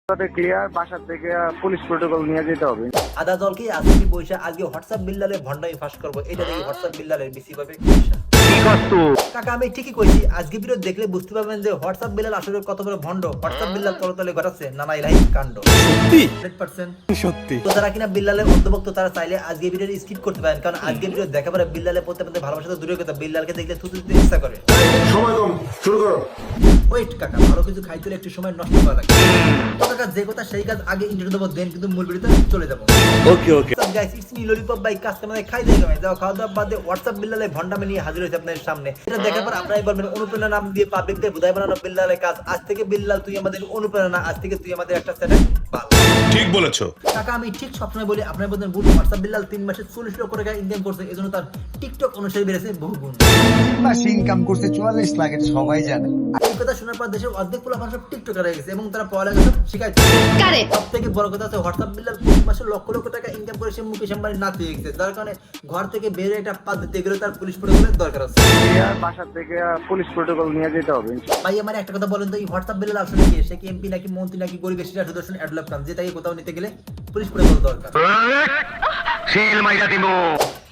Clear, বাসা থেকে police protocol নিয়ে যেতে হবে। আদা দলকে আজকে পয়সা আজকে হোয়াটসঅ্যাপ বিল্লালের ভন্ডামি ফাঁস করবো, এটা দেখি হোয়াটসঅ্যাপ বিল্লালের বেশি পাবে পয়সা। কাকা আমি ঠিকই কইছি, আজকে ভিডিও দেখলে বুঝতে পারবেন যে হোয়াটসঅ্যাপ বিল্লাল আসলে কত বড় ভন্ড। হোয়াটসঅ্যাপ বিল্লাল তলে ঘটাচ্ছে নানা ইলাহি কাণ্ড। সত্যি 100% সত্যি। তো যারা কিনা বিল্লালের অন্তর্ভুক্ত তারা চাইলে আজকে ভিডিও স্কিপ করতে পারেন, কারণ আজকে ভিডিও দেখা পরে বিল্লালের প্রতি আপনাদের ভালোবাসা তো দূরের কথা, বিল্লালকে দেখলে থুতু দিতে ইচ্ছা করে। সময় কম, শুরু করো। ওয়েট কাকা, ভালো কিছু খাইতে হলে একটু সময় নষ্ট করা লাগে। তো কাকা যে কথা সেই কাজ আগে ইন্টারভিউ দেবো, দেন কিন্তু মূল ভিডিওতে চলে যাবো। Okay okay guys, it's me lollipop ভাই, কাস্টমারে খাই দেয় গাইস। দাও খাওয়া দাওয়া বাদে হোয়াটসঅ্যাপ বিল্লালের ভন্ডামি নিয়ে হাজির হয়েছে আপনাদের সামনে। এটা দেখার পর আপনারাই বলবেন অনুপ্রেরণা নাম দিয়ে পাবলিকদের বুঝাই বানানো বিল্লালের কাজ। আজ থেকে বিল্লাল তুই আমাদের অনুপ্রেরণা, আজ থেকে তুই আমাদের একটা সেটেল বাল। ঠিক বলেছো কাকা আমি ঠিক সবসময় বলি, আপনারা বলতেন ভুল। হোয়াটসঅ্যাপ বিল্লাল 3 মাসে 40 লক্ষ টাকা ইনকাম করছে, এজন্য তার টিকটক অনুসারী বেড়েছে বহু গুণ। মাসে ইনকাম করছে 44 লাখ, এটা সবাই জানে। এই কথা শোনার পর দেশের অর্ধেক পোলাপান সব টিকটকার হয়ে গেছে এবং তারা পড়ালেখা সব শিখাইছে। সব থেকে বড় কথা হচ্ছে হোয়াটসঅ্যাপ বিল্লাল প্রতি মাসে লক্ষ লক্ষ টাকা ইনকাম করে সে মুকেশ আম্বানি নাতি হয়ে গেছে, যার কারণে ঘর থেকে বের হয়ে একটা পাত দিতে গেলে তার পুলিশ প্রোটোকলের দরকার আছে। ক্লিয়ার, বাসা থেকে পুলিশ প্রোটোকল নিয়ে যেতে হবে। ভাই আমার একটা কথা বলেন তো, এই হোয়াটসঅ্যাপ বিল্লাল আসলে কি? সে কি এমপি নাকি মন্ত্রী নাকি গরিবের সেটা সুদর্শন অ্যাডলপ নাম, যে তাকে কোথাও নিতে গেলে পুলিশ প্রোটোকল দরকার।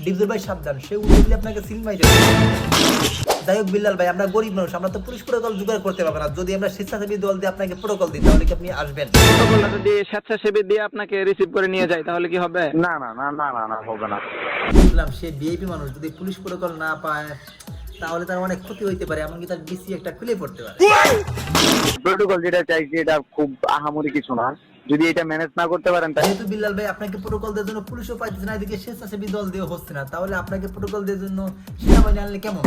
ডিপজল ভাই সাবধান, সে উঠলে আপনাকে সিল মাইরা দেবে। যাই হোক বিল্লাল ভাই, আমরা গরিব মানুষ, আমরা তো পুলিশ প্রোটোকল জোগাড় করতে পারবো না। যদি আমরা স্বেচ্ছাসেবী দল দিয়ে আপনাকে প্রোটোকল দিই তাহলে কি আপনি আসবেন? প্রোটোকলটা যদি স্বেচ্ছাসেবী দিয়ে আপনাকে রিসিভ করে নিয়ে যায় তাহলে কি হবে? না না না না না না, হবে না। বুঝলাম সে ভিআইপি মানুষ, যদি পুলিশ প্রোটোকল না পায় তাহলে তার অনেক ক্ষতি হইতে পারে, এমনকি তার ডিসি একটা খুলে পড়তে পারে। প্রোটোকল যেটা চাইছি এটা খুব আহামরি কিছু না, যদি এটা ম্যানেজ না করতে পারেন তাহলে। যেহেতু বিল্লাল ভাই আপনাকে প্রোটোকল দেওয়ার জন্য পুলিশও পাইতেছে না, এদিকে স্বেচ্ছাসেবী দল দিয়ে হচ্ছে না, তাহলে আপনাকে প্রোটোকল দেওয়ার জন্য সেনাবাহিনী আনলে কেমন?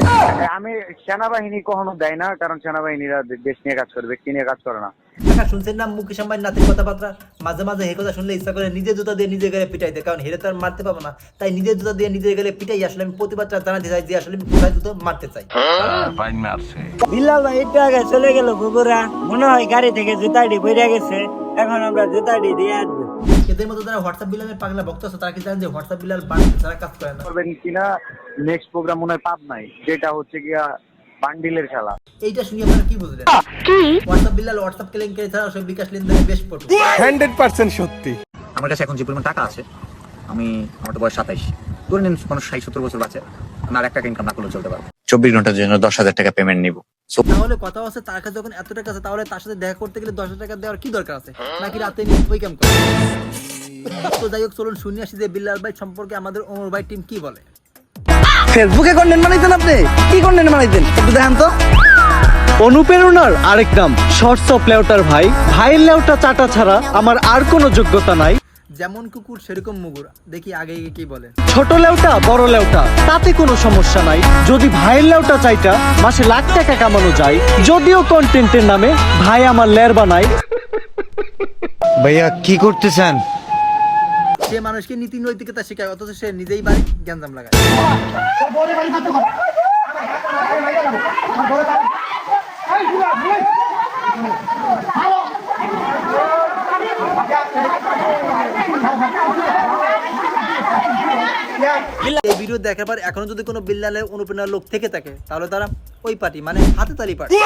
আমি সেনাবাহিনী কখনো দেয় না, কারণ সেনাবাহিনীরা দেশ নিয়ে কাজ করে, ব্যক্তি নিয়ে কাজ করে না। কাকা শুনছেন না মুকেশ আম্বানির নাতির কথাবার্তা? মাঝে মাঝে এই কথা শুনলে ইচ্ছা করে নিজের জুতা দিয়ে নিজের গায়ে পিটাইতে, কারণ হেরে তো আর মারতে পাবো না, তাই নিজের জুতা দিয়ে নিজের গায়ে পিটাই। আসলে আমি প্রতিবাদটা জানাতে চাই যে আসলে আমি কোথায় জুতো মারতে চাই। বিল্লাল ভাই একটু আগে চলে গেল বগুড়া, মনে হয় গাড়ি থেকে জুতাটি বেরিয়ে গেছে, এখন আমরা জুতাটি দিয়ে আসবো। এদের মতো যারা হোয়াটসঅ্যাপ বিল্লালের পাগলা ভক্ত আছে তারা কি জানেন যে হোয়াটসঅ্যাপ বিল্লাল বান্ডিল ছাড়া কাজ করে না? করবেন কিনা নেক্সট প্রোগ্রাম মনে হয় পাব নাই, যেটা হচ্ছে গিয়া বান্ডিলের খেলা। এইটা শুনি আপনারা কি বুঝলেন? হোয়াটসঅ্যাপ বিল্লাল হোয়াটসঅ্যাপ কেলেঙ্কারি ছাড়া সব বিকাশ লেনদেনে বেশ পটু। 100% সত্যি। আমার কাছে এখন যে পরিমাণ টাকা আছে, আমার তো বয়স 27, ধরে নিন কোনো 60-70 বছর বাঁচে, আমার 1 টাকা ইনকাম না করলে চলতে পারবো। 24 ঘন্টার জন্য 10,000 টাকা পেমেন্ট নিব। তাহলে কথা আছে তার কাছে যখন এত টাকা আছে, তাহলে তার সাথে দেখা করতে গেলে 10,000 টাকা দেওয়ার কি দরকার আছে? নাকি রাতে নিয়ে ওই কাম করে? তো যাই হোক চলুন শুনে আসি যে বিল্লাল ভাই সম্পর্কে আমাদের ওমর ভাই টিম কি বলে। ফেসবুকে কন্টেন্ট বানাইতেন আপনি? কি কন্টেন্ট বানাইতেন একটু দেখান তো। অনুপ্রেরণার আরেক নাম শর্টস অফ লেউটার ভাই। ভাইয়ের লেউটা চাটা ছাড়া আমার আর কোনো যোগ্যতা নাই। যেমন কুকুর সেরকম মুগুর, দেখি আগে কি বলে। ছোট লেউটা বড় লেউটা তাতে কোনো সমস্যা নাই, যদি ভাইয়ের লেউটা চাইটা মাসে লাখ টাকা কামানো যায়। যদিও কন্টেন্টের নামে ভাই আমার লের বানায়। ভাইয়া কি করতে চান? সে মানুষকে নীতি নৈতিকতা শেখায়, অথচ সে নিজেই বাড়ি গ্যাঞ্জাম লাগায়। এই ভিডিও দেখার পর এখনো যদি কোনো বিল্লালের অনুপ্রেরণার লোক থেকে থাকে তাহলে তারা ওই পার্টি মানে হাতে তালি পার্টি।